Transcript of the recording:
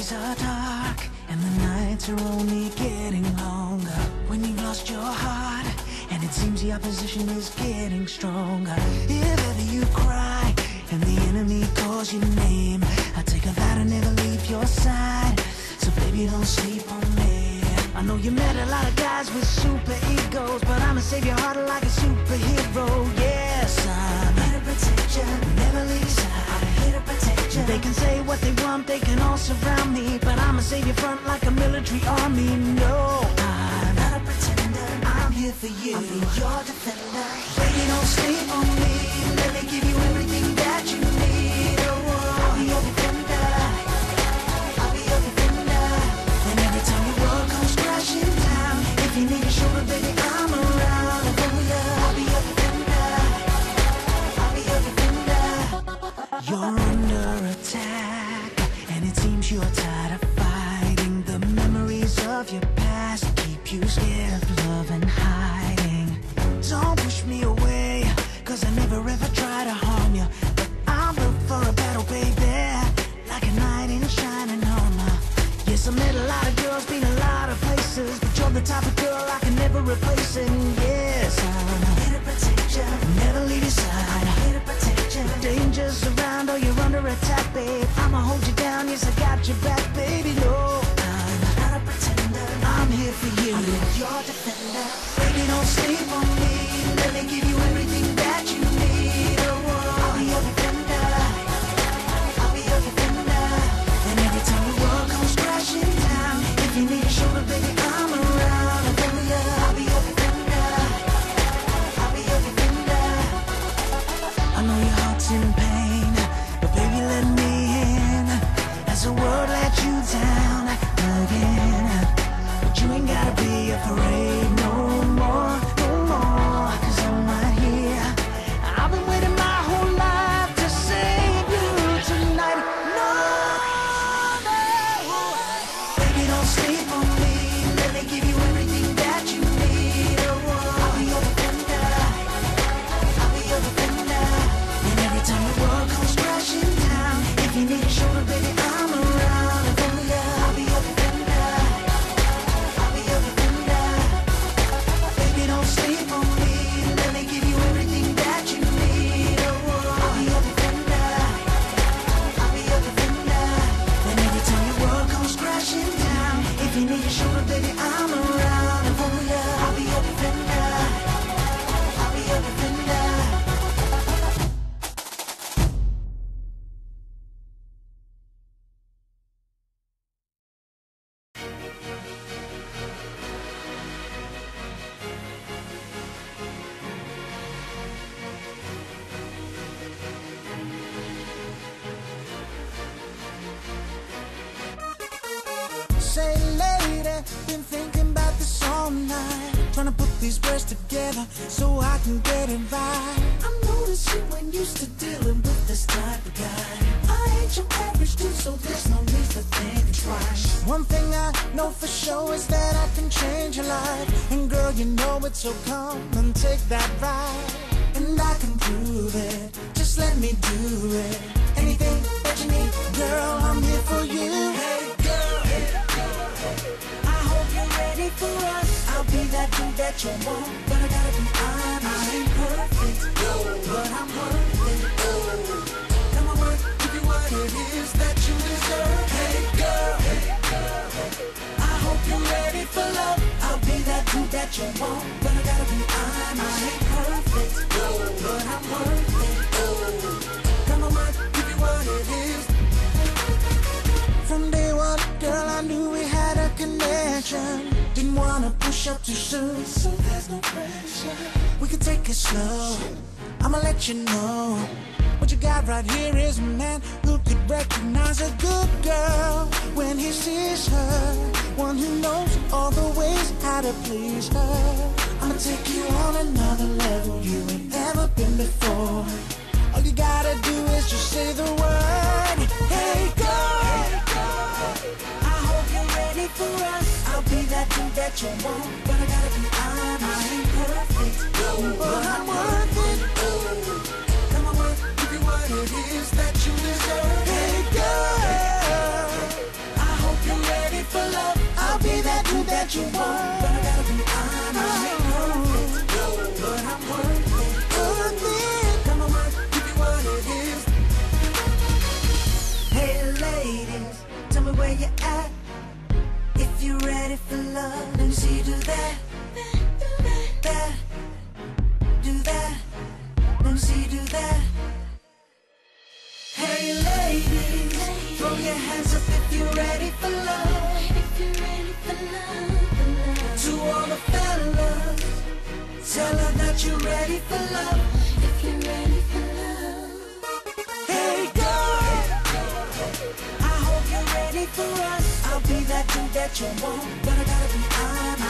days are dark and the nights are only getting longer. When you've lost your heart and it seems the opposition is getting stronger. If ever you cry and the enemy calls your name, I take a vow to never leave your side. So baby, don't sleep on me. I know you met a lot of guys with super egos, but I'ma save your heart like a superhero. Yes, I'm here to protect you, never leave your side. I'm here to protect you. They can say what they want, they can all surround me, but I'ma save your front like a military army. No, I'm not a pretender, I'm here for you. I'll be your defender. Baby, don't sleep on me. Let me give you everything that you need. Oh, I'll be your defender. I'll be your defender. And every time your world comes crashing down, if you need a shoulder, baby, I'm around. Oh yeah, I'll be your defender. I'll be your defender. You're under attack, and it seems you're tired of fighting. The memories of your past keep you scared of love and hiding. Don't push me away, cause I never ever try to harm you, but I'm built for a battle, baby, like a knight in shining armor. Yes, I met a lot of girls, been a lot of places, but you're the type of girl I can never replace. And yes, I'm here to protect you, never leave your side. I'm here to protect you. The danger's around or you're under attack, babe, I'ma hold you down, yes, I got your back, baby. No, I'm not a pretender, I'm here for you. I'm your defender. Baby, don't sleep on me. Let me give you everything that you need. Oh, I'll be your defender. I'll be your defender. And every time the world comes crashing down, if you need a shoulder, baby, I'm around. Oh yeah, I'll be your defender. I'll be your defender. I know your heart's in pain, but baby, let me in. As the world let you down again, but you ain't gotta be afraid no more, no more. Cause I'm right here. I've been waiting my whole life to save you tonight. No, no. Baby, don't sleep on me. Let me give you everything that you need. Oh, I'll be your defender. I'll be your defender. And every time the world comes crashing down, if you need a shoulder, baby, I'm around. Oh yeah, I'll be your defender. I'll be your defender. Baby, don't sleep on me. Let me give you everything that you need. Oh, I'll be your defender. I'll be your defender. And every time your world comes crashing down, if you need a shoulder, baby, I'm around. Oh yeah, I'll be your defender. I'll be your defender. Say lady, been thinking about this all night, trying to put these words together so I can get it right. I'm noticing when used to dealing with this type of guy. I ain't your average dude, so there's no need to think twice. One thing I know for sure is that I can change your life. And girl, you know it, so come and take that ride. And I can prove it, just let me do it. Anything that you need, girl, I'm here for you. Hey girl, I hope you're ready for us. I'll be that dude that you want, but I gotta be honest. I ain't perfect, but I'm worth it. Come on, work, give you what it is that you deserve. Hey girl, I hope you're ready for love. I'll be that dude that you want, but I gotta be honest. I ain't perfect, but I'm worth it. Come on, work, give you what it is. From day one, girl, I knew we had a connection. Didn't wanna push up too soon, So there's no pressure. we could take it slow. I'ma let you know, what you got right here is a man who could recognize a good girl when he sees her. One who knows all the ways how to please her. I'ma take you on another level you ain't ever been before. All you gotta do is just say the word. Hey girl, I hope you're ready for us. I'll be that dude that you want, but I gotta be honest. I ain't perfect, but I'm worth it. Come on, work, give you what it is that you deserve. hey girl, I that you want, but I gotta be honest. Ain't perfect, but I'm worth it. Worth it. Come on, work, give me what it is. Hey ladies, tell me where you at. If you're ready for love, let me see you do that. That. Do that. Let me see you do that. Hey ladies, throw your hands up if you're ready for love. If you're ready for love. To all the fellas, tell her that you're ready for love. If you're ready for love. Hey girl, I hope you're ready for us. I'll be that dude that you want, but I gotta be honest.